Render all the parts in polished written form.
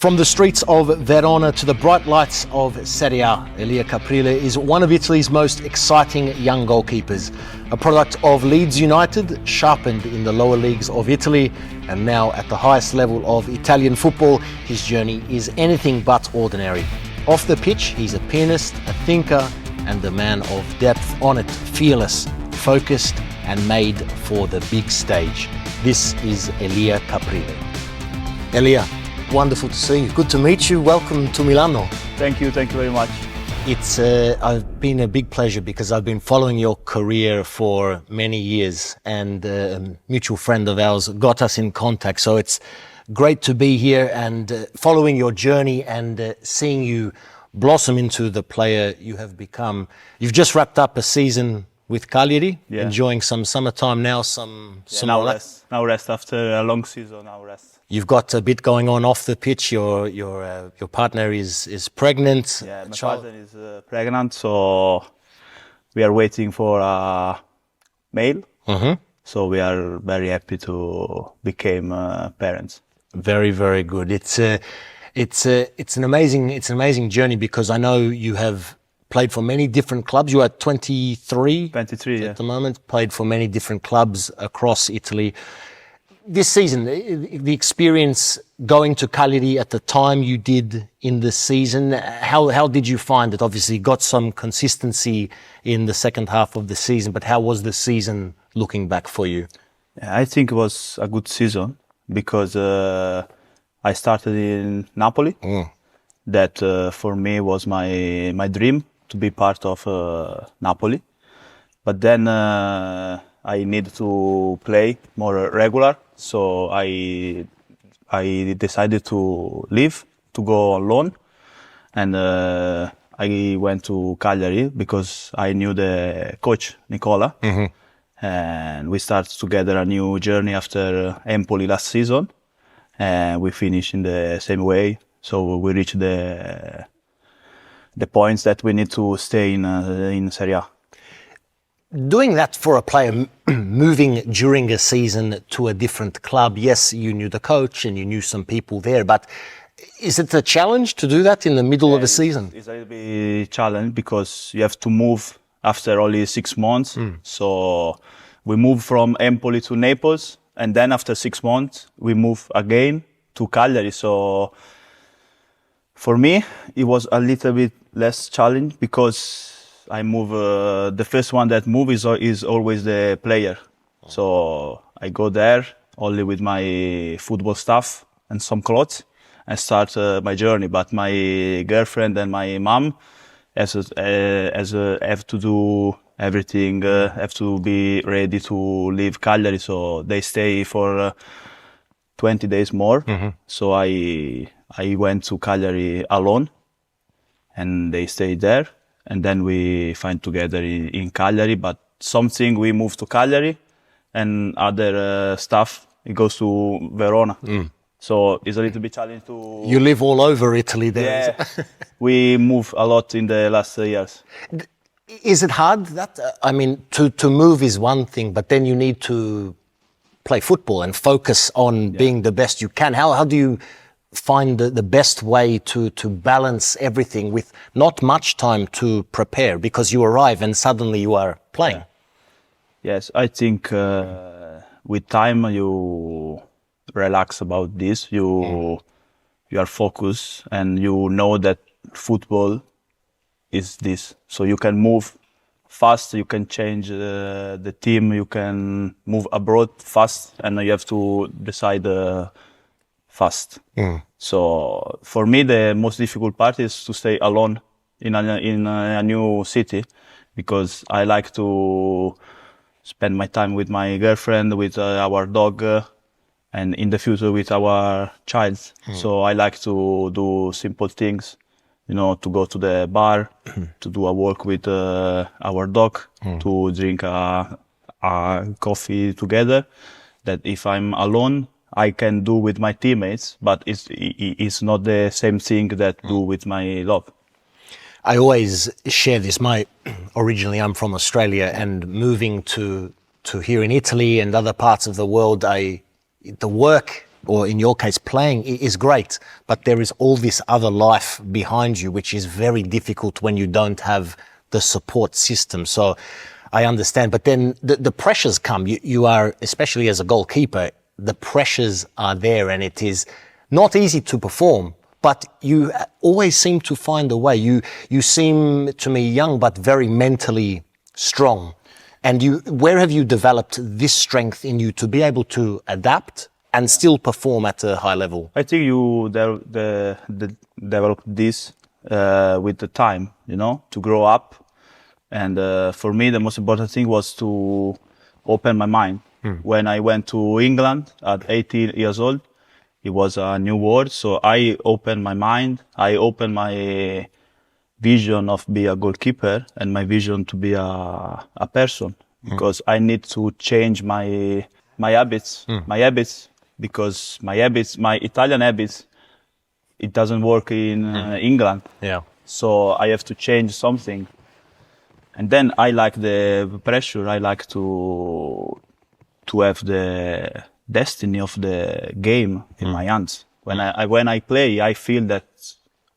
From the streets of Verona to the bright lights of Serie A, Elia Caprile is one of Italy's most exciting young goalkeepers. A product of Leeds United, sharpened in the lower leagues of Italy, and now at the highest level of Italian football, his journey is anything but ordinary. Off the pitch, he's a pianist, a thinker, and a man of depth on it, fearless, focused, and made for the big stage. This is Elia Caprile. Elia, wonderful to see you. Good to meet you. Welcome to Milano. Thank you very much. It's been a big pleasure because I've been following your career for many years, and a mutual friend of ours got us in contact. So it's great to be here and following your journey and seeing you blossom into the player you have become. You've just wrapped up a season with Cagliari, enjoying some summertime now, some now rest after a long season. Now rest. You've got a bit going on off the pitch. Your partner is pregnant. Yeah, my partner is pregnant, so we are waiting for a male. Mm-hmm. So we are very happy to become parents. Very, very good. It's an amazing journey because I know you have played for many different clubs. You are 23 at the moment. Played for many different clubs across Italy. This season, the experience going to Cagliari at the time you did in the season, how did you find it? Obviously, got some consistency in the second half of the season, but how was the season looking back for you? I think it was a good season because I started in Napoli. That for me was my dream to be part of Napoli. But then I needed to play more regular. So I decided to leave, to go on loan, and I went to Cagliari because I knew the coach, Nicola, and we started together a new journey after Empoli last season, and we finished in the same way. So we reached the points that we need to stay in Serie A. Doing that for a player, moving during a season to a different club, yes, you knew the coach and you knew some people there, but is it a challenge to do that in the middle of a season? It's a little bit challenge because you have to move after only 6 months. So we moved from Empoli to Naples, and then after 6 months, we moved again to Cagliari. So for me, it was a little bit less challenge because I move, the first one that moves is always the player. So I go there only with my football stuff and some clothes and start my journey. But my girlfriend and my mom have to do everything, have to be ready to leave Cagliari. So they stay for 20 days more. So I went to Cagliari alone and they stayed there. And then we find together in Cagliari, but something we moved to Cagliari and other stuff, it goes to Verona. So it's a little bit challenging to... You live all over Italy there. Yeah, we move a lot in the last years. Is it hard that, I mean, to move is one thing, but then you need to play football and focus on being the best you can. How do you find the best way to balance everything with not much time to prepare because you arrive and suddenly you are playing? Yes, I think with time you relax about this. You are focused and you know that football is this. So you can move fast, you can change the team, you can move abroad fast, and you have to decide fast. So for me, the most difficult part is to stay alone in a new city because I like to spend my time with my girlfriend, with our dog, and in the future with our child. So I like to do simple things, to go to the bar, to do a walk with our dog, to drink a coffee together. That if I'm alone, I can do with my teammates, but it's not the same thing that do with my love. I always share this. Originally I'm from Australia, and moving to here in Italy and other parts of the world, the work or in your case, playing is great, but there is all this other life behind you, which is very difficult when you don't have the support system. So I understand, but then the pressures come. You are, especially as a goalkeeper, the pressures are there, and it is not easy to perform, but you always seem to find a way. You seem to me young, but very mentally strong. And where have you developed this strength in you to be able to adapt and still perform at a high level? I think you develop this with the time, to grow up. And for me, the most important thing was to open my mind. When I went to England at 18 years old, it was a new world. So I opened my mind. I opened my vision of be a goalkeeper and my vision to be a person, because I need to change my habits, because my Italian habits, it doesn't work in England. Yeah. So I have to change something. And then I like the pressure. I like to have the destiny of the game in my hands. When I play, I feel that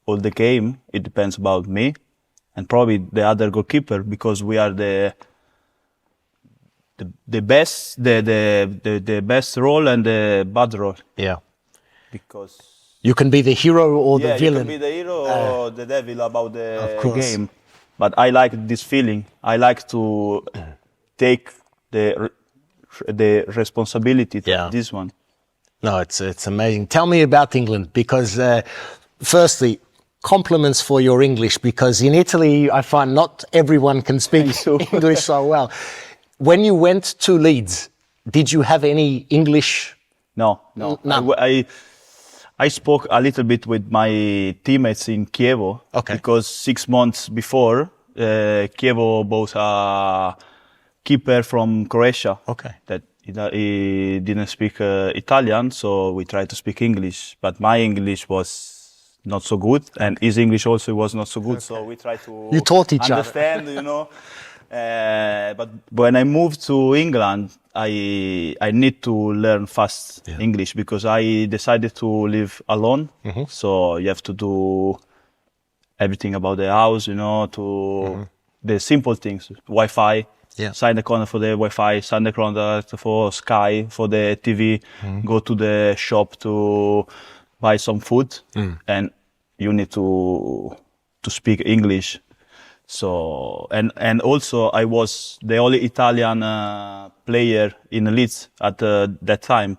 all the game, it depends about me and probably the other goalkeeper, because we are the best, the best role and the bad role. Yeah. Because you can be the hero or the villain. You can be the hero or the devil about the game. But I like this feeling. I like to take the responsibility to this one. No, it's amazing. Tell me about England, because firstly, compliments for your English, because in Italy I find not everyone can speak English so well. When you went to Leeds, did you have any English? No. I spoke a little bit with my teammates in Kiev, because 6 months before, Kiev bought a keeper from Croatia. That he didn't speak Italian, so we tried to speak English. But my English was not so good, and his English also was not so good. So we tried to understand, but when I moved to England, I need to learn fast English, because I decided to live alone. So you have to do everything about the house, the simple things, Wi-Fi, sign the contract for the Wi-Fi, sign the contract for Sky, for the TV, go to the shop to buy some food, and you need to speak English. So, and also I was the only Italian player in Leeds at that time.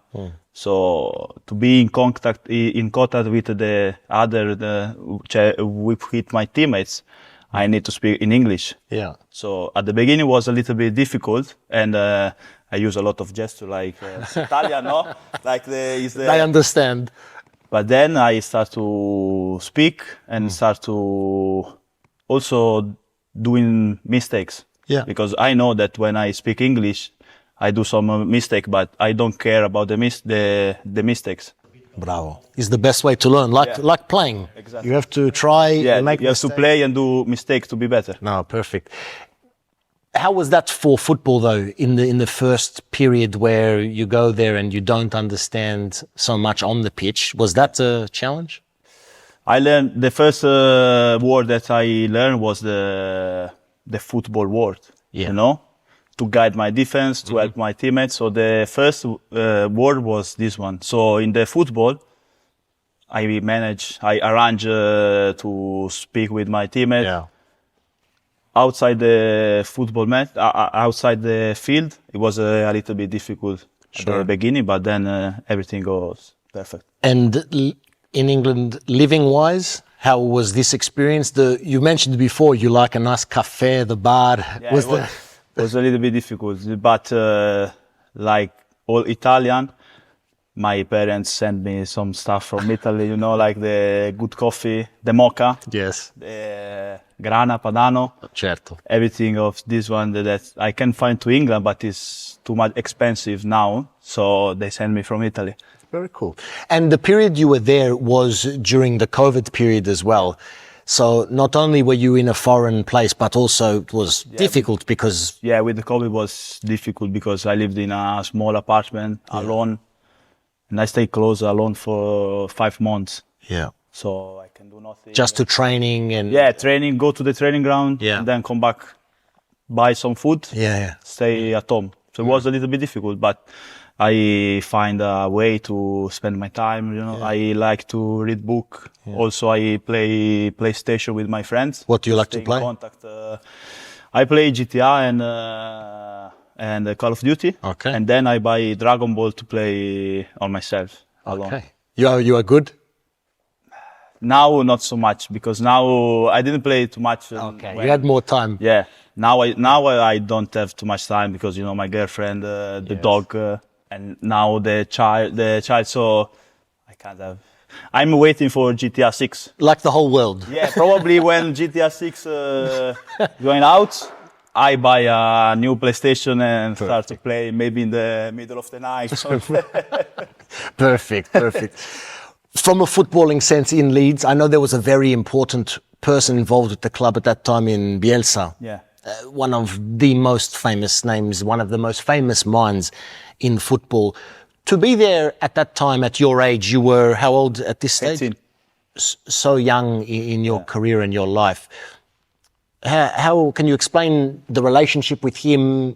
So to be in contact with the other, with my teammates, I need to speak in English. Yeah. So at the beginning it was a little bit difficult, and I use a lot of gesture like Italian, no? Like I understand. But then I start to speak and start to also doing mistakes. Yeah. Because I know that when I speak English, I do some mistake, but I don't care about the mistakes. Bravo. It's the best way to learn, like playing. Exactly. You have to try and make mistakes. You have to play and do mistakes to be better. No, perfect. How was that for football, though, in the first period where you go there and you don't understand so much on the pitch? Was that a challenge? I learned the first word that I learned was the football word. To guide my defense, to help my teammates. So the first word was this one. So in the football, I arrange to speak with my teammates. Yeah. Outside the football match, outside the field, it was a little bit difficult at the beginning, but then everything goes perfect. And in England, living-wise, how was this experience? You mentioned before you like a nice cafe, the bar. Yeah, it was a little bit difficult, but like all Italian, my parents sent me some stuff from Italy, like the good coffee, the mocha, the grana padano, certo. Everything of this one that I can find to England, but it's too much expensive now, so they sent me from Italy. Very cool. And the period you were there was during the COVID period as well. So not only were you in a foreign place, but also it was difficult because... Yeah, with the COVID it was difficult because I lived in a small apartment alone. and I stay close alone for 5 months. Yeah. So I can do nothing. Just to training and... Yeah, training, go to the training ground, Yeah. and then come back, buy some food, Yeah. stay at home. So it was a little bit difficult, but I find a way to spend my time, you know. Yeah. I like to read book. Yeah. Also, I play PlayStation with my friends. What do you like to stay in play? Contact. I play GTA and Call of Duty. Okay. And then I buy Dragon Ball to play on myself alone. Okay. You are good? Now not so much, because now I didn't play too much. Okay. You had more time. Yeah. Now I don't have too much time because, you know, my girlfriend, the Yes. dog, and now the child. So I can't have. I'm waiting for GTA 6. Like the whole world. Yeah, probably when GTA 6 going out, I buy a new PlayStation and start to play maybe in the middle of the night. Perfect. From a footballing sense in Leeds, I know there was a very important person involved with the club at that time in Bielsa. Yeah. One of the most famous names, one of the most famous minds in football. To be there at that time, at your age, you were how old at this stage? 18. So young in your career and your life. How can you explain the relationship with him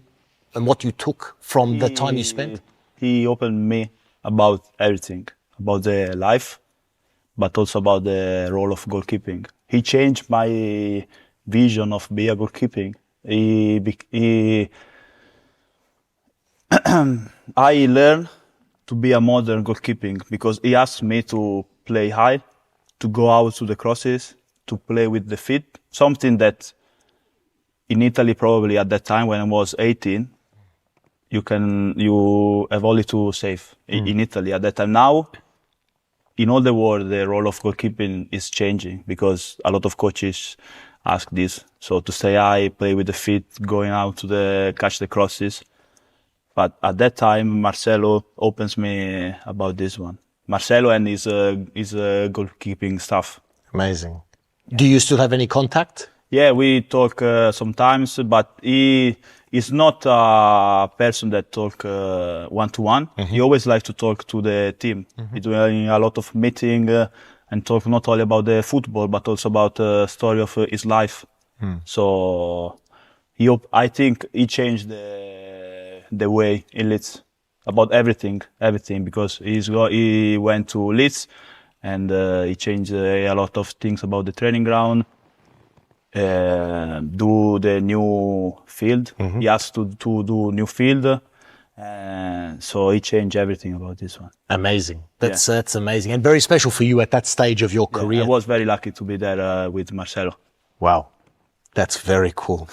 and what you took from the time you spent? He opened me about everything, about the life, but also about the role of goalkeeping. He changed my vision of being a goalkeeping. I learned to be a modern goalkeeping because he asked me to play high, to go out to the crosses, to play with the feet, something that in Italy probably at that time when I was 18, you have only to save in Italy at that time. Now, in all the world, the role of goalkeeping is changing because a lot of coaches ask this. So to stay high, play with the feet, going out to catch the crosses. But at that time, Marcelo opens me about this one. Marcelo and his goalkeeping staff. Amazing. Do you still have any contact? Yeah, we talk sometimes, but he is not a person that talk one-to-one. He always likes to talk to the team. He's doing a lot of meeting and talk not only about the football, but also about the story of his life. So I think he changed the way in Leeds about everything, because he went to Leeds and he changed a lot of things about the training ground. Do the new field. He asked to do new field. So he changed everything about this one. Amazing. That's amazing. And very special for you at that stage of your career. I was very lucky to be there with Marcelo. Wow. That's very cool.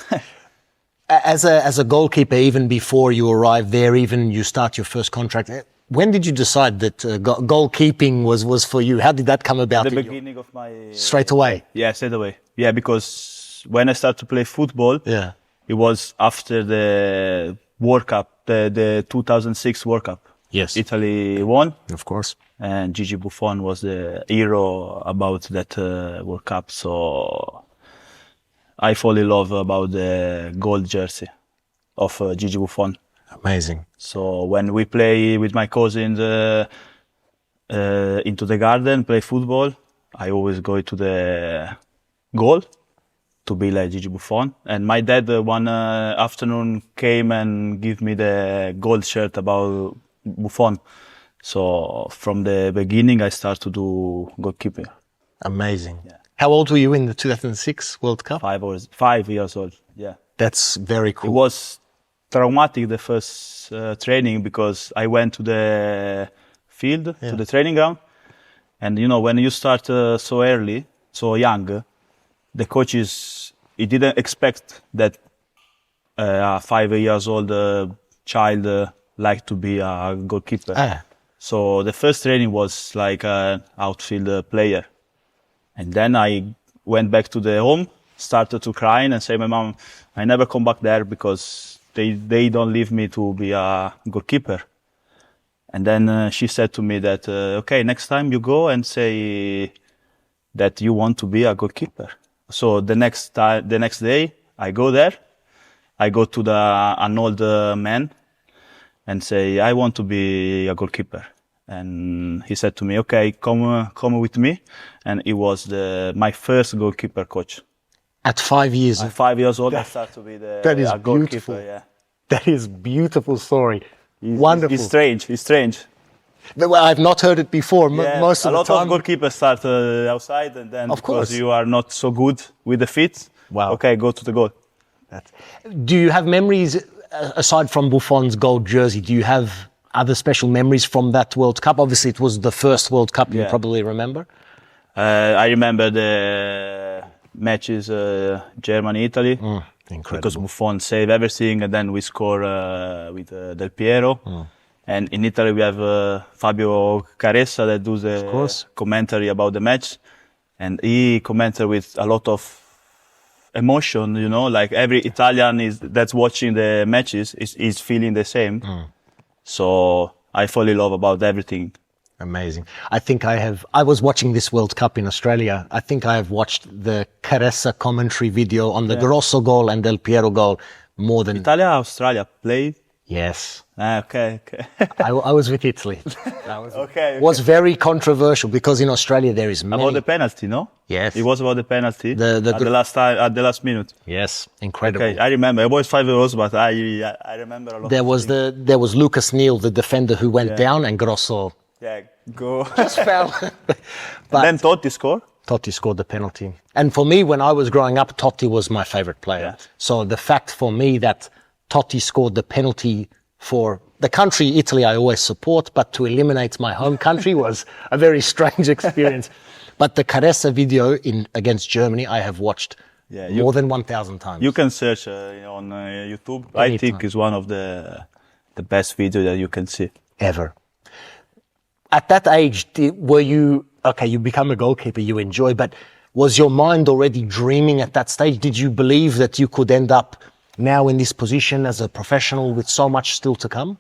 As a goalkeeper, even before you arrived there, even you start your first contract, when did you decide that goalkeeping was for you? How did that come about? The beginning of my... Straight away? Yeah, straight away. Yeah, because when I started to play football, it was after the World Cup, the 2006 World Cup. Yes. Italy won. Of course. And Buffon was the hero about that World Cup. So I fall in love about the gold jersey of Buffon. Amazing. So when we play with my cousins into the garden, play football, I always go to the goal to be like Buffon. And my dad one afternoon came and gave me the gold shirt about Buffon. So from the beginning, I started to do goalkeeping. Amazing. Yeah. How old were you in the 2006 World Cup? 5 years old. Yeah. That's very cool. It was traumatic, the first training, because I went to the field, to the training ground. And, you know, when you start so early, so young, the coaches, he didn't expect that a 5 years old child like to be a goalkeeper. So the first training was like an outfield player. And then I went back to the home, started to cry and say, my mom, I never come back there because they don't leave me to be a goalkeeper. And then she said to me that, okay, next time you go and say that you want to be a goalkeeper. So the next day I go there, I go to an old man and say, I want to be a goalkeeper. and he said to me, "Okay, come with me," and he was my first goalkeeper coach. At 5 years. At 5 years old, I started to be that is a goalkeeper. beautiful. Yeah. That is beautiful story. Wonderful. It's strange. It's strange. Well, I've not heard it before. Yeah, Most of a the time. lot of goalkeepers start outside, and then Of course. because you are not so good with the feet, Wow. okay, go to the goal. Do you have memories, aside from Buffon's gold jersey, do you have other special memories from that World Cup? Obviously, it was the first World Cup you probably remember. I remember the matches Germany-Italy. Incredible. Because Buffon saved everything, and then we score with Del Piero. And in Italy, we have Fabio Caressa that does the commentary about the match. And he commented with a lot of emotion, you know, like every Italian that's watching the matches is feeling the same. So I fall in love about everything. Amazing. I think I was watching this World Cup in Australia. I think I have watched the Caressa commentary video on the Grosso goal and Del Piero goal more than... Italia, Australia played? Yes. Okay. I was with Italy. Okay. Was very controversial because in Australia there is many... About the penalty, no? Yes. It was about the penalty at the last minute. Yes, incredible. Okay, I remember. I was 5 years old, but I remember a lot. There was Lucas Neal, the defender, who went down, and Grosso go. just fell. And then Totti scored. Totti scored the penalty. And for me, when I was growing up, Totti was my favorite player. Yeah. So the fact for me that Totti scored the penalty for the country, Italy, I always support, but to eliminate my home country was a very strange experience. But the Caressa video against Germany, I have watched more than 1,000 times. You can search on YouTube. I think it's one of the best videos that you can see. Ever. At that age, were you, okay, you become a goalkeeper, you enjoy, but was your mind already dreaming at that stage? Did you believe that you could end up now in this position as a professional with so much still to come?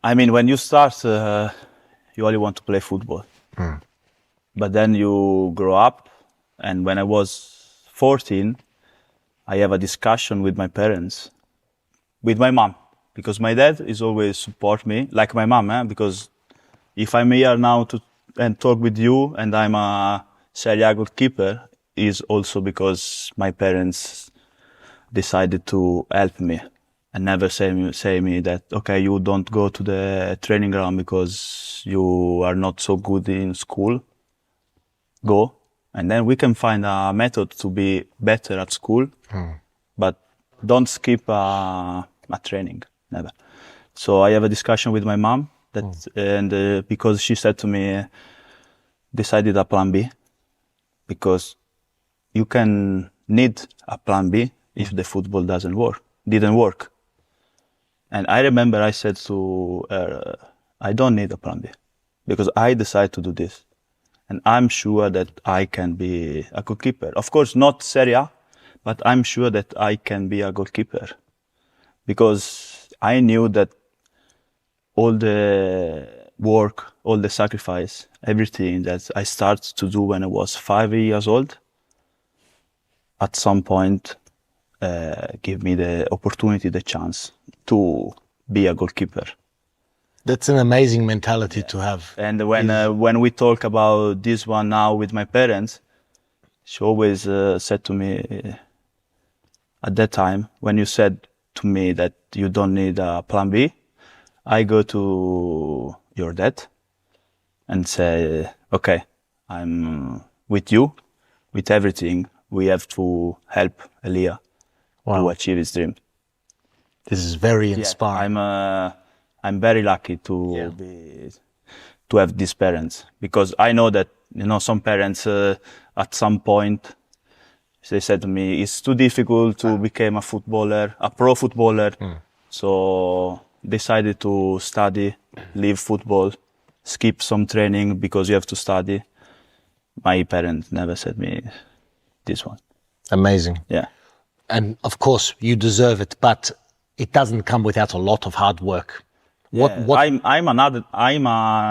I mean, when you start, you only want to play football. But then you grow up, and when I was 14, I have a discussion with my parents, with my mom, because my dad is always support me, like my mom, because if I'm here now and talk with you and I'm a Serie A goalkeeper, is also because my parents decided to help me and never say me that, okay, you don't go to the training ground because you are not so good in school. Go. And then we can find a method to be better at school, but don't skip a training, never. So I have a discussion with my mom and because she said to me, decided a plan B, because you can need a plan B if the football didn't work. And I remember I said to her, I don't need a plan B because I decided to do this. And I'm sure that I can be a goalkeeper. Of course, not Serie A, but I'm sure that I can be a goalkeeper. Because I knew that all the work, all the sacrifice, everything that I started to do when I was 5 years old, at some point, give me the opportunity, the chance to be a goalkeeper. That's an amazing mentality to have. And when we talk about this one now with my parents, she always said to me, at that time, when you said to me that you don't need a plan B, I go to your dad and say, okay, I'm with you, with everything. We have to help Elia to achieve his dream. This is very inspiring. I'm very lucky to have these parents, because I know that, some parents at some point, they said to me, it's too difficult to become a footballer, a pro footballer. So decided to study, leave football, skip some training because you have to study. My parents never said me this one. Amazing. Yeah. And of course you deserve it, but it doesn't come without a lot of hard work. I'm an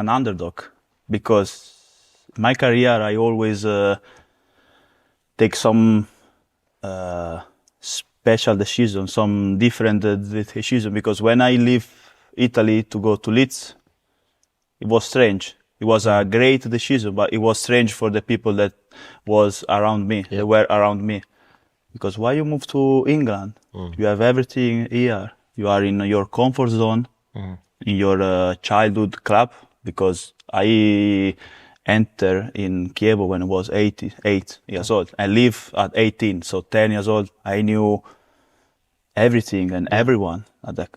underdog, because my career I always take some special decision, some different decision, because when I leave Italy to go to Leeds, it was strange. It was a great decision, but it was strange for the people that was around me, that were around me. Because why you move to England? You have everything here. You are in your comfort zone, in your childhood club. Because I entered in Kiev when I was 8 years old. I live at 18, so 10 years old. I knew everything and everyone at that.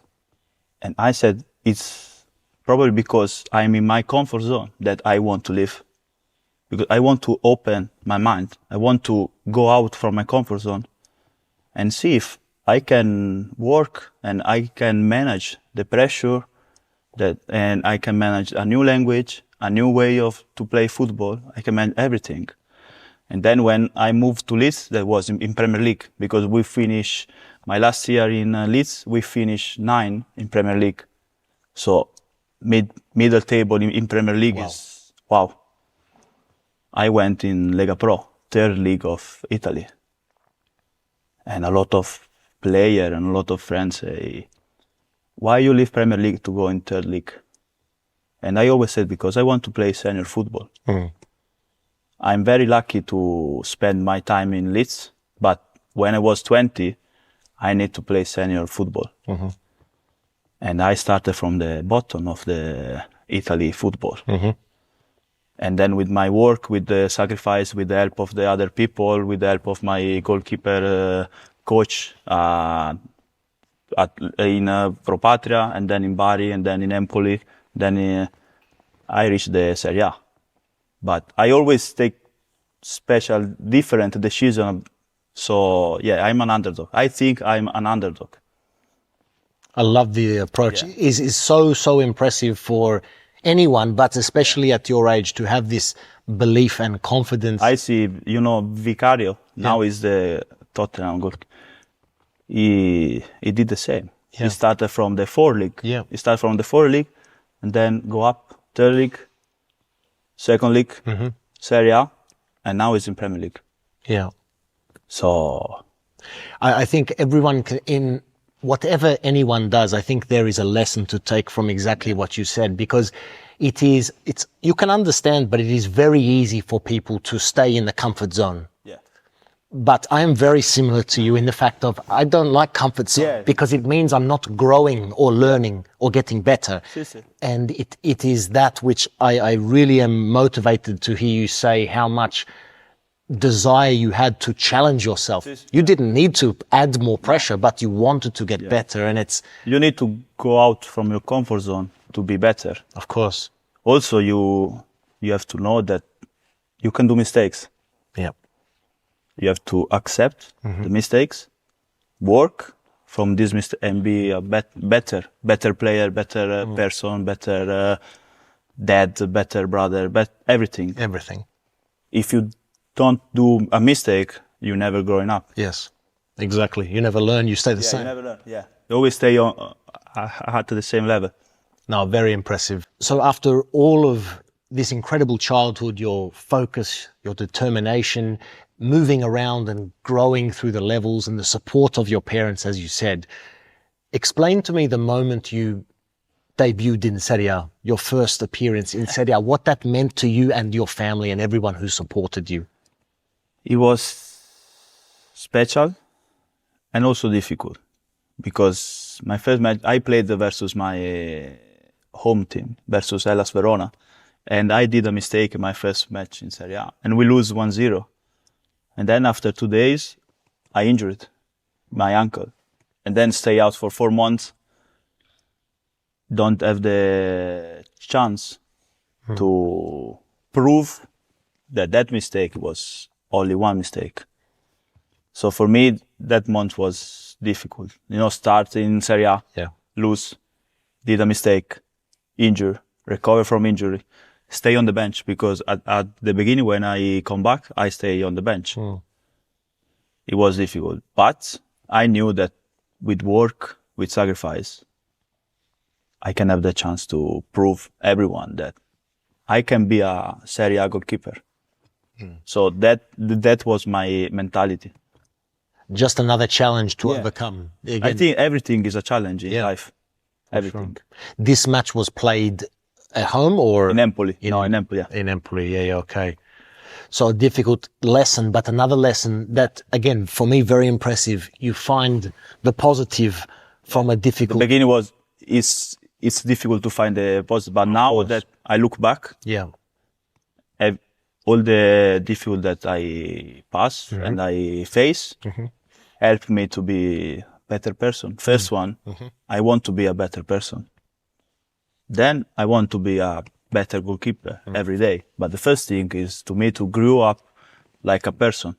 And I said, it's probably because I'm in my comfort zone that I want to live. Because I want to open my mind. I want to go out from my comfort zone and see if I can work and I can manage the pressure and I can manage a new language, a new way to play football. I can manage everything. And then when I moved to Leeds, that was in Premier League, because we finished my last year in Leeds, we finished 9 in Premier League. So middle table in Premier League is wow. I went in Lega Pro, 3rd league of Italy. And a lot of players and a lot of friends say, why you leave Premier League to go in 3rd league? And I always said, because I want to play senior football. I'm very lucky to spend my time in Leeds, but when I was 20, I need to play senior football. And I started from the bottom of the Italy football. And then with my work, with the sacrifice, with the help of the other people, with the help of my goalkeeper coach in Pro Patria, and then in Bari, and then in Napoli, then I reached the Serie A. But I always take special, different decisions. So yeah, I'm an underdog. I think I'm an underdog. I love the approach. Is so impressive for anyone, but especially at your age, to have this belief and confidence. I see, Vicario now is the Tottenham goalkeeper. He did the same. He started from the 4th league. He started from the 4th league and then go up 3rd league, 2nd league, Serie A, and now he's in Premier League. So I think everyone can, in whatever anyone does, I think there is a lesson to take from exactly what you said, because it's you can understand, but it is very easy for people to stay in the comfort zone. But I am very similar to you in the fact of I don't like comfort zone because it means I'm not growing or learning or getting better. And it is that which I really am motivated to hear you say how much desire you had to challenge yourself. You didn't need to add more pressure, but you wanted to get better. And you need to go out from your comfort zone to be better. Of course. Also, you have to know that you can do mistakes. You have to accept the mistakes, work from this mistake, and be a better player, better person, better dad, better brother, everything. If you don't do a mistake, you're never growing up. Yes, exactly. You never learn, you stay the same. You never learn, You always stay at the same level. No, very impressive. So after all of this incredible childhood, your focus, your determination, moving around and growing through the levels and the support of your parents, as you said, explain to me the moment you debuted in Serie A, your first appearance in Serie A, what that meant to you and your family and everyone who supported you. It was special and also difficult, because my first match, I played versus my home team, versus Hellas Verona, and I did a mistake in my first match in Serie A, and we lose 1-0. And then after 2 days, I injured my ankle, and then stay out for 4 months. Don't have the chance to prove that mistake was only one mistake. So for me, that month was difficult. Start in Serie A, lose, did a mistake, injure, recover from injury, stay on the bench, because at the beginning when I come back, I stay on the bench. It was difficult, but I knew that with work, with sacrifice, I can have the chance to prove everyone that I can be a Serie A goalkeeper. So that was my mentality. Just another challenge to overcome. Again. I think everything is a challenge in life. Everything. Sure. This match was played At home or? In Empoli. In Empoli, yeah. In Empoli, yeah, okay. So a difficult lesson, but another lesson that, again, for me, very impressive. You find the positive from a difficult... The beginning it's difficult to find the positive, but now that I look back, yeah, all the difficult that I pass and I face helped me to be a better person. First one, I want to be a better person. Then I want to be a better goalkeeper every day. But the first thing is to me to grow up like a person,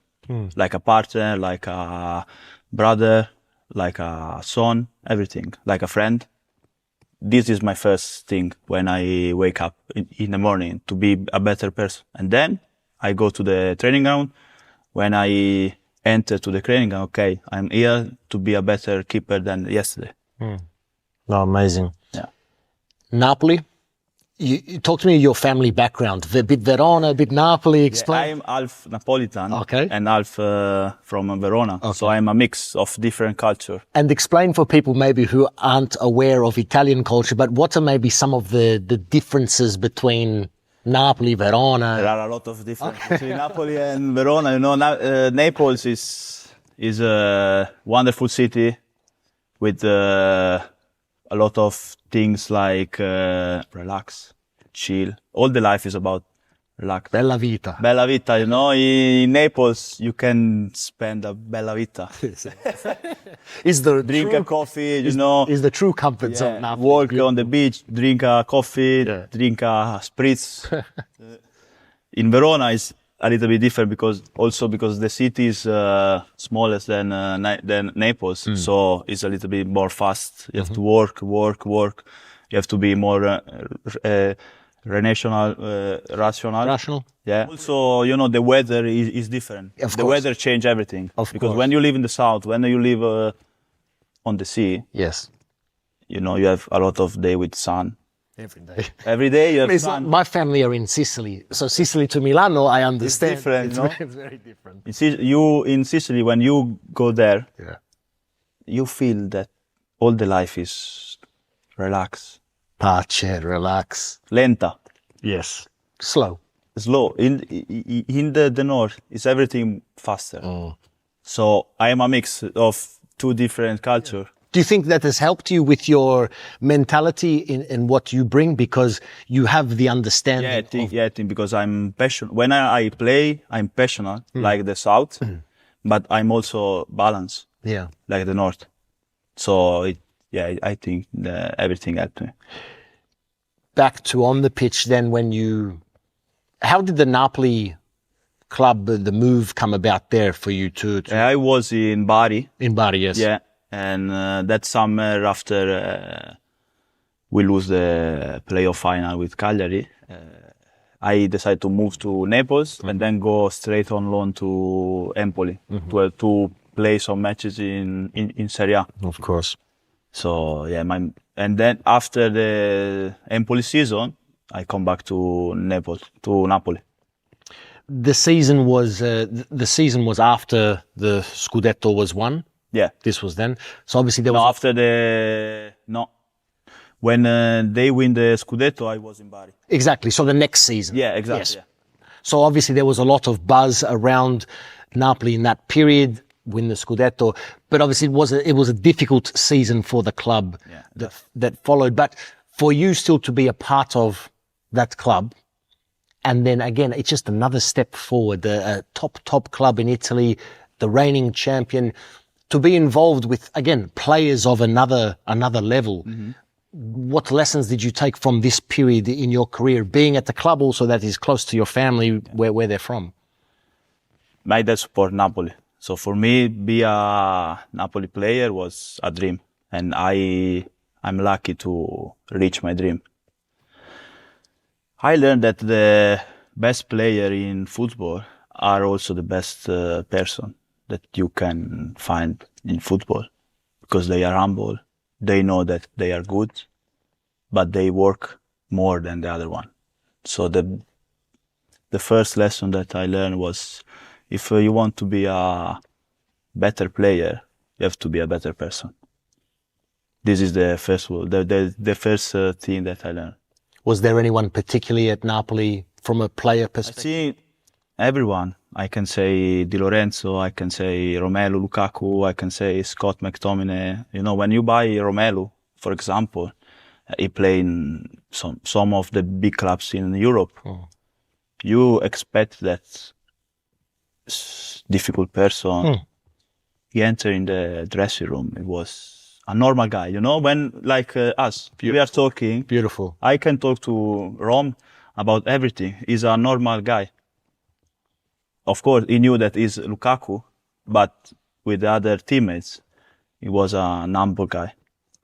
like a partner, like a brother, like a son, everything, like a friend. This is my first thing when I wake up in the morning, to be a better person. And then I go to the training ground. When I enter to the training ground, okay, I'm here to be a better keeper than yesterday. Oh, amazing. Yeah. Napoli, you talk to me your family background, a bit Verona, a bit Napoli, explain. Yeah, I'm half Napolitan Okay. and half from Verona. Okay. So I'm a mix of different culture. And explain for people maybe who aren't aware of Italian culture, but what are maybe some of the differences between Napoli, Verona? There are a lot of differences between Napoli and Verona. You know, Naples is a wonderful city with a lot of things like relax, chill. All the life is about relax. Bella vita. Bella vita, you know. In Naples, you can spend a bella vita. Drink a coffee, you know. Is the true comfort zone now. Walk on the beach, drink a coffee, drink a spritz. In Verona, it's a little bit different because the city is smaller than Naples, so it's a little bit more fast. You have to work. You have to be more rational. Yeah. Also, you know, the weather is different. The weather change everything. Because when you live in the south, when you live on the sea, yes, you know, you have a lot of day with sun. every day. Every day you have sun. My family are in Sicily, so Sicily to Milano, I understand. It's different, you know? It's very different. In Sicily, when you go there, Yeah. you feel that all the life is relax, Pace, relax. lenta, Yes. Slow. slow. In the north, it's everything faster. So I am a mix of two different culture. Do you think that has helped you with your mentality in what you bring because you have the understanding? I think because I'm passionate. When I play, I'm passionate like the south, but I'm also balanced like the north. So I think everything helped me. Back to on the pitch then how did the Napoli club, the move come about there for you to? I was in Bari. In Bari, yes. Yeah. And that summer after we lose the playoff final with Cagliari, I decided to move to Naples and then go straight on loan to Empoli to play some matches in Serie A. Of course. So and then after the Empoli season, I come back to Napoli. The season was after the Scudetto was won. Yeah. This was then. So obviously there was... When they win the Scudetto, I was in Bari. Exactly. So the next season. Yeah, exactly. Yes. Yeah. So obviously there was a lot of buzz around Napoli in that period, win the Scudetto. But obviously it was a difficult season for the club that followed. But for you still to be a part of that club, and then again, it's just another step forward, a top club in Italy, the reigning champion, to be involved with, again, players of another level. What lessons did you take from this period in your career, being at the club also that is close to your family, where they're from? My dad support Napoli. So for me, be a Napoli player was a dream. And I'm lucky to reach my dream. I learned that the best player in football are also the best person that you can find in football, because they are humble. They know that they are good, but they work more than the other one. So the first lesson that I learned was, if you want to be a better player, you have to be a better person. This is the first thing that I learned. Was there anyone particularly at Napoli from a player I perspective? see everyone. I can say Di Lorenzo, I can say Romelu Lukaku, I can say Scott McTominay. You know, when you buy Romelu, for example, he played in some of the big clubs in Europe. You expect that difficult person. He entered in the dressing room. It was a normal guy, you know, when like us, we are talking. Beautiful. I can talk to Rom about everything. He's a normal guy. Of course, he knew that he's Lukaku, but with the other teammates, he was a humble guy.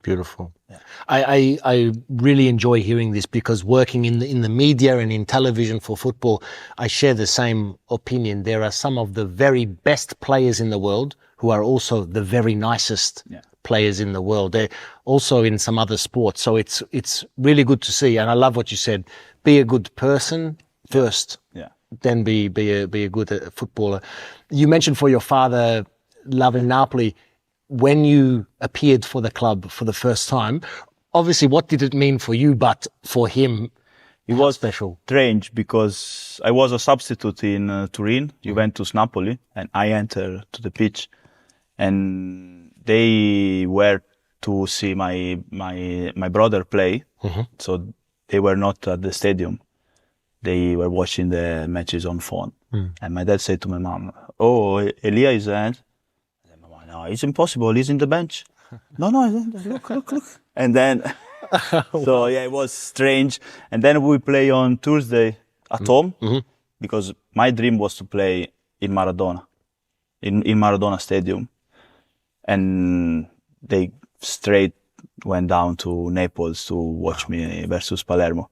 Beautiful. Yeah. I really enjoy hearing this because working in the media and in television for football, I share the same opinion. There are some of the very best players in the world who are also the very nicest players in the world. They're also in some other sports. So it's really good to see. And I love what you said. Be a good person first. Yeah. Then be a good footballer. You mentioned for your father loving Napoli. When you appeared for the club for the first time, obviously, what did it mean for you? But for him, it was special. Strange because I was a substitute in Turin, Juventus Napoli, and I entered to the pitch, and they were to see my brother play. So they were not at the stadium. They were watching the matches on phone. And my dad said to my mom, "Oh, Elia is there." No, it's impossible. He's in the bench. No, look. And then, so yeah, it was strange. And then we play on Tuesday at home because my dream was to play in Maradona, in Maradona Stadium. And they straight went down to Naples to watch me versus Palermo.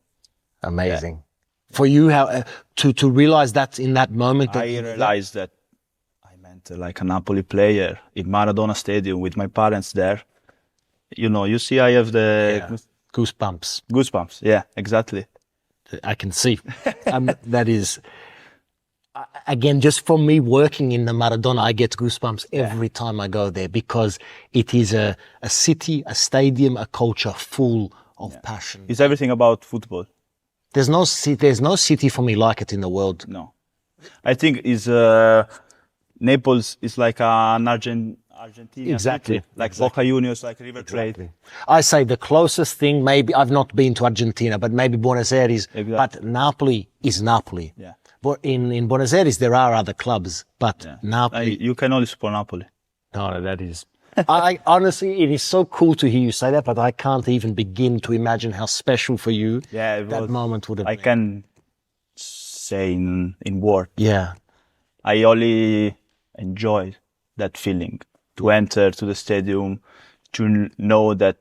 Amazing. Yeah. For you, how to realize that in that moment? I realized that like a Napoli player in Maradona Stadium with my parents there. You know, you see I have the goosebumps. Goosebumps, yeah, exactly. I can see. That is, again, just from me working in the Maradona, I get goosebumps every time I go there because it is a city, a stadium, a culture full of passion. It's everything about football. There's no city for me like it in the world. No. I think it's... Naples is like an Argentina city, like Boca Juniors, like River Plate. I say the closest thing, maybe, I've not been to Argentina, but maybe Buenos Aires, but Napoli is Napoli. Yeah. But in Buenos Aires, there are other clubs, but Napoli... You can only support Napoli. No, that is... I honestly, it is so cool to hear you say that, but I can't even begin to imagine how special for you that moment would have been. I can say in words. Yeah. I only enjoy that feeling to enter to the stadium, to know that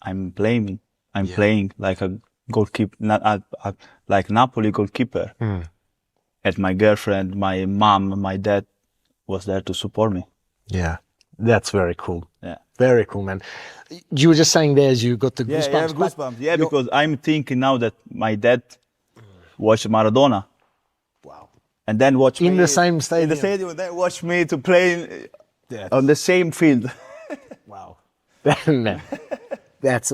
I'm playing like a goalkeeper, like Napoli goalkeeper. And my girlfriend, my mom, my dad was there to support me. Yeah, that's very cool. Yeah, very cool, man. You were just saying there as you got the goosebumps. Yeah, goosebumps. Yeah, because I'm thinking now that my dad watched Maradona. And then watch in the same stadium. In the stadium, then watch me to play on the same field. Wow.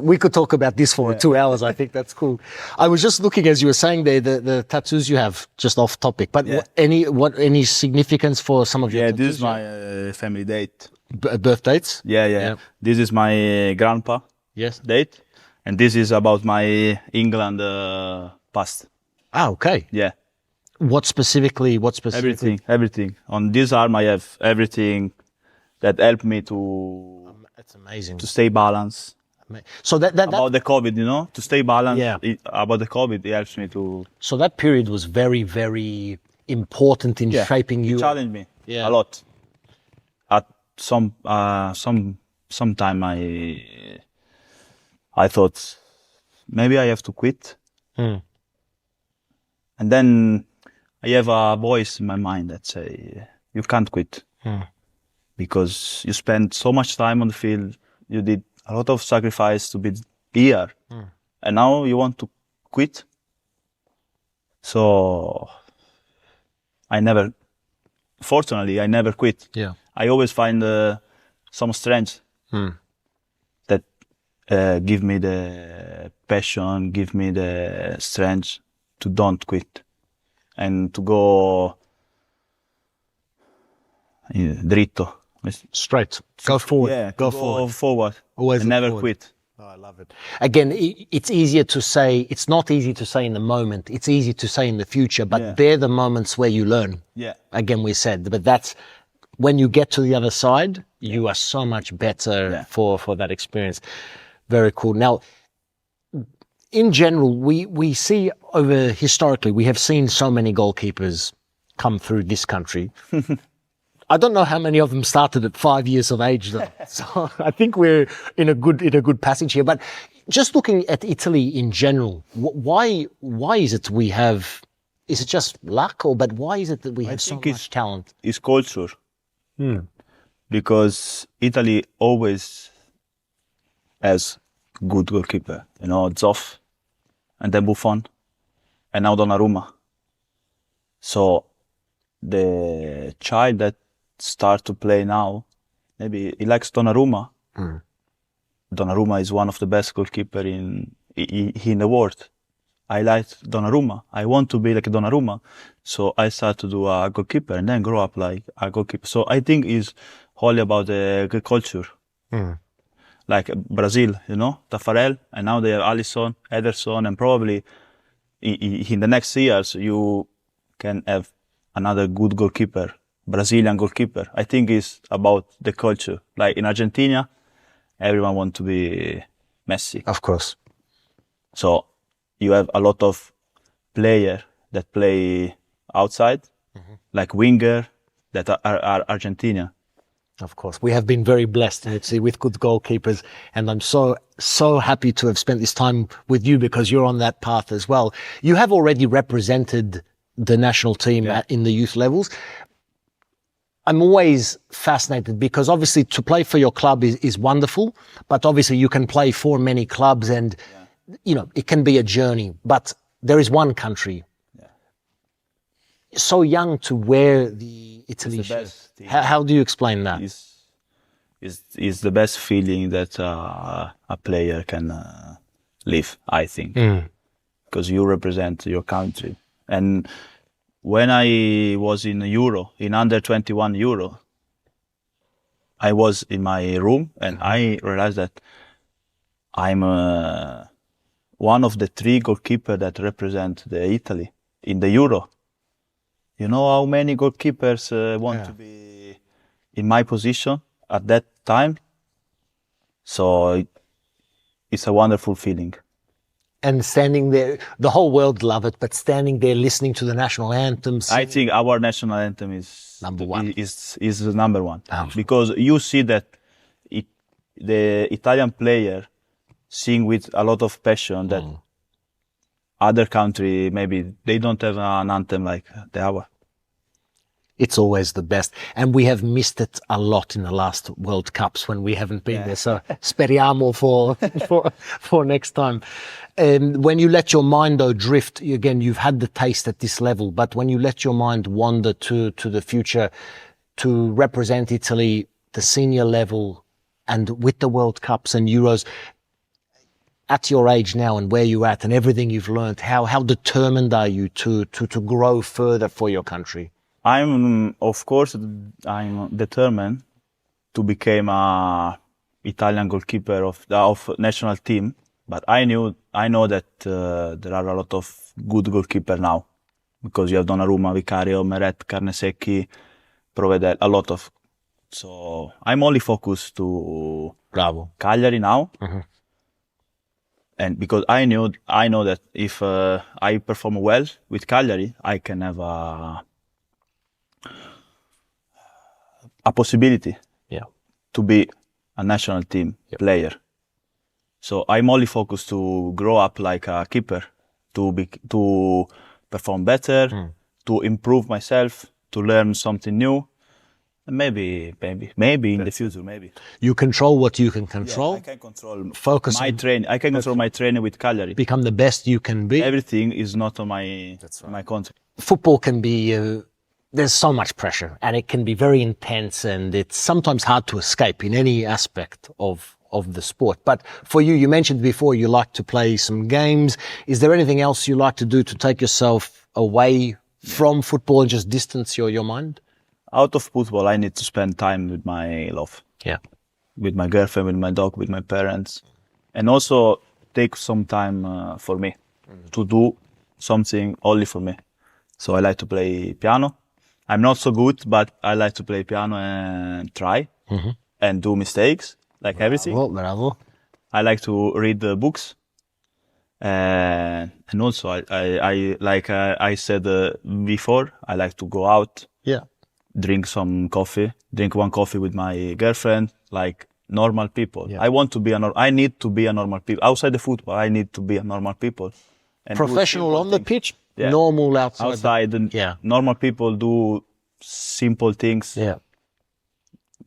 We could talk about this for 2 hours. I think that's cool. I was just looking as you were saying there, the tattoos you have, just off topic, but any significance for some of your tattoos? This is my family date. Birth dates? Yeah. This is my grandpa date. And this is about my England past. Ah, okay. Yeah. What specifically? Everything. On this arm, I have everything that helped me to. That's amazing. To stay balanced. So about the COVID, you know, to stay balanced. Yeah. About the COVID, it helps me to. So that period was very, very important in shaping you. It challenged me a lot. At some time, I thought maybe I have to quit. And then I have a voice in my mind that say, you can't quit. Because you spent so much time on the field, you did a lot of sacrifice to be here. And now you want to quit? So fortunately, I never quit. Yeah. I always find some strength that give me the passion, give me the strength to don't quit and to go dritto. Straight. Go forward. Yeah, go forward. Always and look never forward. quit. Oh, I love it. Again, it's easier to say, it's not easy to say in the moment, it's easy to say in the future, but they're the moments where you learn. Yeah. Again, we said, but that's when you get to the other side, you are so much better for that experience. Very cool. Now, in general, we see over historically, we have seen so many goalkeepers come through this country. I don't know how many of them started at 5 years of age, though. So I think we're in a good passage here. But just looking at Italy in general, why is it we have? Is it just luck, but why is it that we have so much talent? It's culture. Because Italy always has good goalkeeper. You know, Zoff, and then Buffon, and now Donnarumma. So the child that start to play now, maybe he likes Donnarumma. Donnarumma is one of the best goalkeeper in the world. I like Donnarumma. I want to be like Donnarumma. So I start to do a goalkeeper and then grow up like a goalkeeper. So I think it's all about the culture. Like Brazil, you know, Tafarel, and now they have Alisson, Ederson, and probably in the next years you can have another good goalkeeper, Brazilian goalkeeper. I think it's about the culture. Like in Argentina, everyone wants to be Messi. Of course. So you have a lot of players that play outside, like winger, that are Argentina. Of course. We have been very blessed in Italy with good goalkeepers, and I'm so happy to have spent this time with you because you're on that path as well. You have already represented the national team in the youth levels. I'm always fascinated because obviously to play for your club is wonderful, but obviously you can play for many clubs and, you know, it can be a journey, but there is one country so young to wear the Italy shirt. How do you explain that? It's the best feeling that a player can live, I think, because you represent your country. And when I was in Euro, in under 21 Euro, I was in my room and I realized that I'm one of the 3 goalkeepers that represent the Italy in the Euro. You know how many goalkeepers want to be in my position at that time? So it's a wonderful feeling. And standing there, the whole world love it, but standing there listening to the national anthems. I think our national anthem is number one. Is the number one. Because you see that the Italian player sing with a lot of passion that other country, maybe they don't have an anthem like our. It's always the best. And we have missed it a lot in the last World Cups when we haven't been there. So speriamo for next time. When you let your mind though drift, again, you've had the taste at this level, but when you let your mind wander to the future, to represent Italy, the senior level, and with the World Cups and Euros, at your age now and where you're at and everything you've learned, how determined are you to grow further for your country? Of course, I'm determined to become a Italian goalkeeper of national team. But I know that there are a lot of good goalkeepers now, because you have Donnarumma, Vicario, Meret, Carnesecchi, Provedel, a lot of. So I'm only focused to Cagliari now. And because I know that if I perform well with Cagliari, I can have a possibility to be a national team player. So I'm only focused to grow up like a keeper, to perform better, to improve myself, to learn something new. And maybe in the future, maybe. You control what you can control. Yeah, I can control Focus my training. I can control my training with Cagliari. Become the best you can be. Everything is not on my country. Football can be, there's so much pressure and it can be very intense and it's sometimes hard to escape in any aspect of of the sport. But for you, you mentioned before you like to play some games. Is there anything else you like to do to take yourself away from football and just distance your mind? Out of football, I need to spend time with my love. Yeah. With my girlfriend, with my dog, with my parents. And also take some time for me to do something only for me. So I like to play piano. I'm not so good, but I like to play piano and try and do mistakes, like everything. Bravo. I like to read the books. And also I like I said before, I like to go out, drink some coffee, drink one coffee with my girlfriend, like normal people. I want to be I need to be a normal people. Outside the football, I need to be a normal people. And professional on the pitch, normal outside. Normal people do simple things.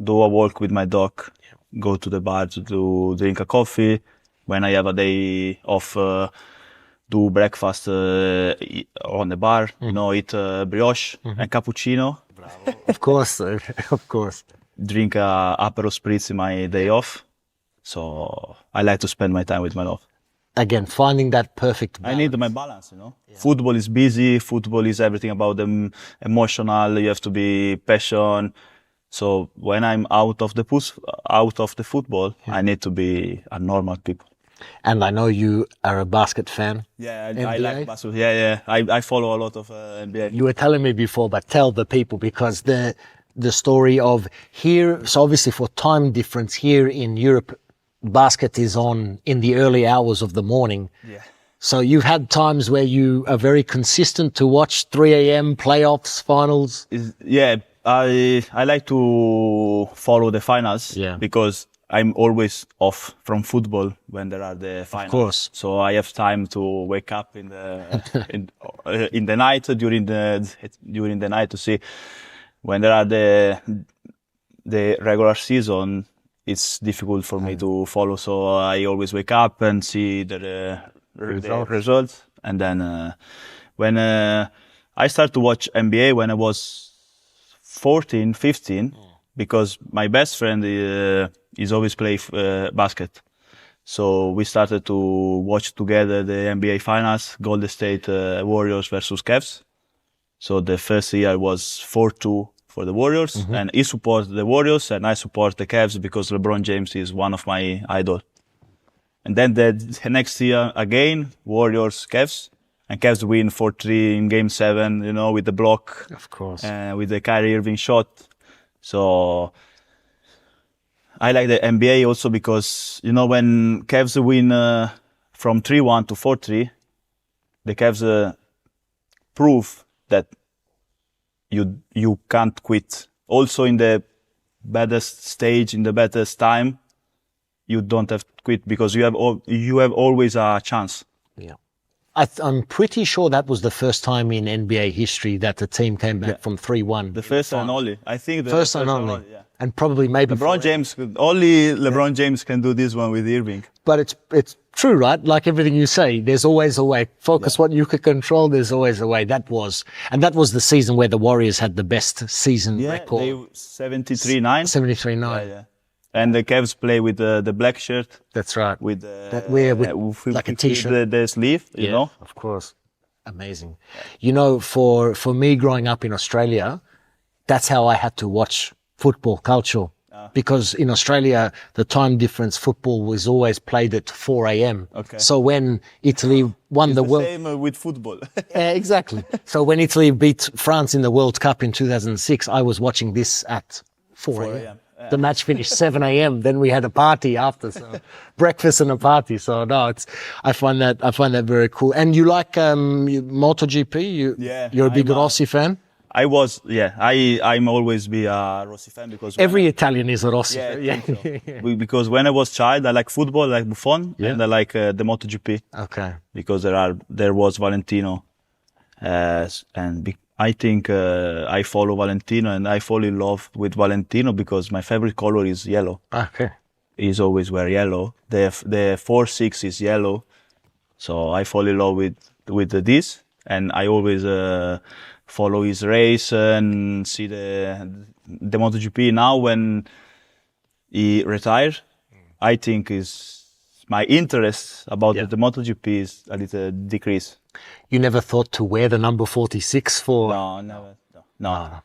Do a walk with my dog, go to the bar to drink a coffee. When I have a day off, do breakfast on the bar, eat brioche and cappuccino. Bravo. Of course, of course. Drink a Aperol Spritz in my day off. So I like to spend my time with my love. Again, finding that perfect balance. I need my balance, Football is busy. Football is everything about them emotional. You have to be passionate. So when I'm out of the football, I need to be a normal people. And I know you are a basket fan. Yeah, I like basketball. Yeah. I follow a lot of NBA. You were telling me before, but tell the people, because the story of here, so obviously for time difference here in Europe, basket is on in the early hours of the morning. Yeah. So you've had times where you are very consistent to watch 3 a.m. playoffs, finals. I like to follow the finals because I'm always off from football when there are the finals. Of course. So I have time to wake up in the in the night during the night to see when there are the regular season. It's difficult for me to follow, so I always wake up and see the results. And then when I started to watch NBA when I was 14, 15, because my best friend is always play basket. So we started to watch together the NBA finals, Golden State Warriors versus Cavs. So the first year was 4-2 for the Warriors, and he supports the Warriors and I support the Cavs because LeBron James is one of my idols. And then the next year again, Warriors, Cavs, and Cavs win 4-3 in Game 7, with the block. Of course. With the Kyrie Irving shot. So I like the NBA also because, when Cavs win from 3-1 to 4-3, the Cavs prove that you can't quit. Also in the baddest stage, in the baddest time, you don't have to quit because you have always a chance. Yeah. I'm pretty sure that was the first time in NBA history that the team came back from 3-1. The first and only. I think the first and only. And probably maybe LeBron James, only LeBron James can do this one with Irving. But it's true, right? Like everything you say, there's always a way. Focus what you could control, there's always a way. That was the season where the Warriors had the best season record. They 73-9. 73-9. Yeah. And the Cavs play with the black shirt. That's right. With like a t-shirt. The sleeve, you know? Of course. Amazing. For me growing up in Australia, that's how I had to watch football culture. Because in Australia, the time difference, football was always played at 4 a.m. Okay. So when Italy won the world... Same with football. Exactly. So when Italy beat France in the World Cup in 2006, I was watching this at 4 a.m. The match finished 7 a.m. Then we had a party after, so breakfast and a party. So no, I find that very cool. And you like Moto GP? You're a big Rossi fan? I'm always be a Rossi fan because every Italian is a Rossi fan. Yeah. So. Because when I was child, I like football, I like Buffon, and I like the Moto GP. Okay. Because there was Valentino, I think I follow Valentino and I fall in love with Valentino because my favorite color is yellow. Okay. He's always wear yellow. The 4-6 is yellow, so I fall in love with this, and I always follow his race and see the MotoGP. Now when he retired, I think is my interest about Yeah. the Moto GP is a little decrease. You never thought to wear the number 46 for... No, never. No.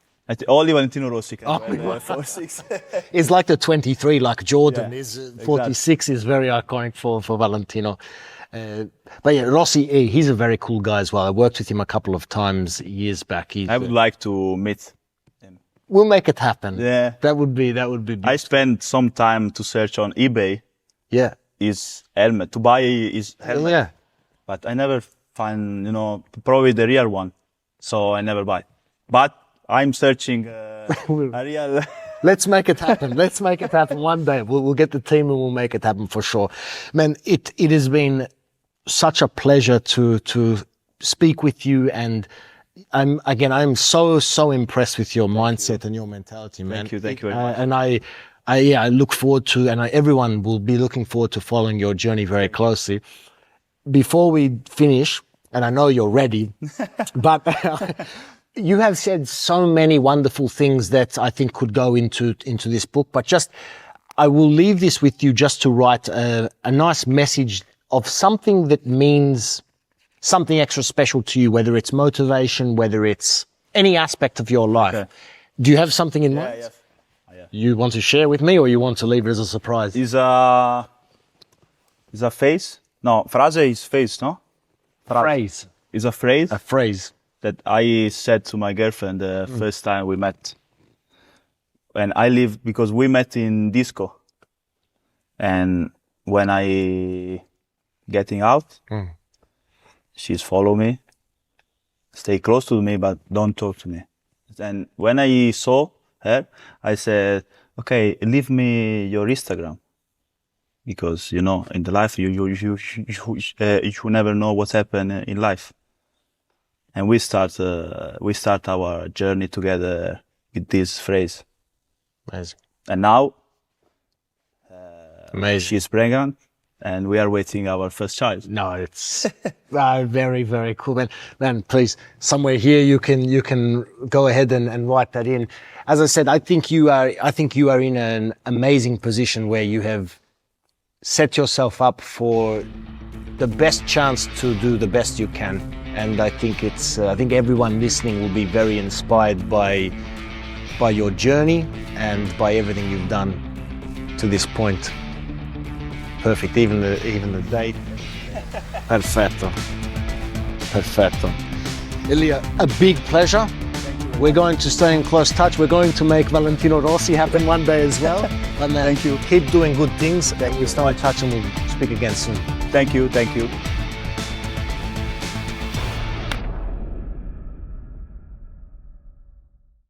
Only Valentino Rossi can wear the 46. It's like the 23, like Jordan Yeah, is. 46 is very iconic for Valentino. But yeah, Rossi, he's a very cool guy as well. I worked with him a couple of times years back. I would like to meet him. We'll make it happen. Yeah. That would be. I spent some time to search on eBay Yeah. his helmet, to buy his helmet. Yeah. But I never find, probably the real one. So I never buy. But I'm searching a real... Let's make it happen. Let's make it happen one day. We'll get the team and we'll make it happen for sure. Man, it has been such a pleasure to speak with you, and I'm so impressed with your mindset and your mentality, man. Thank you very much. And I look forward to, and everyone will be looking forward to following your journey very closely. Before we finish, and I know you're ready, but you have said so many wonderful things that I think could go into this book, but I will leave this with you just to write a nice message of something that means something extra special to you, whether it's motivation, whether it's any aspect of your life. Okay. Do you have something in mind? Yeah. You want to share with me, or you want to leave it as a surprise? Is a phrase? No, frase is phrase, no? Phrase. Is a phrase A phrase. that I said to my girlfriend the first time we met. And because we met in disco. And when I getting out, she's follow me, stay close to me, but don't talk to me. And when I saw her, I said, okay, leave me your Instagram. Because, in the life, you never know what's happened in life. And we start our journey together with this phrase. Amazing. And now, Amazing. she's pregnant, and we are waiting our first child. No, it's very, very cool, man. Please, somewhere here you can go ahead and write that in. As I said, I think you are in an amazing position where you have set yourself up for the best chance to do the best you can. And I think I think everyone listening will be very inspired by your journey and by everything you've done to this point. Perfect, even the date. Perfetto. Elia, a big pleasure. We're going to stay in close touch. We're going to make Valentino Rossi happen one day as well. And Thank you. Keep doing good things. We'll stay in touch and we'll speak again soon. Thank you.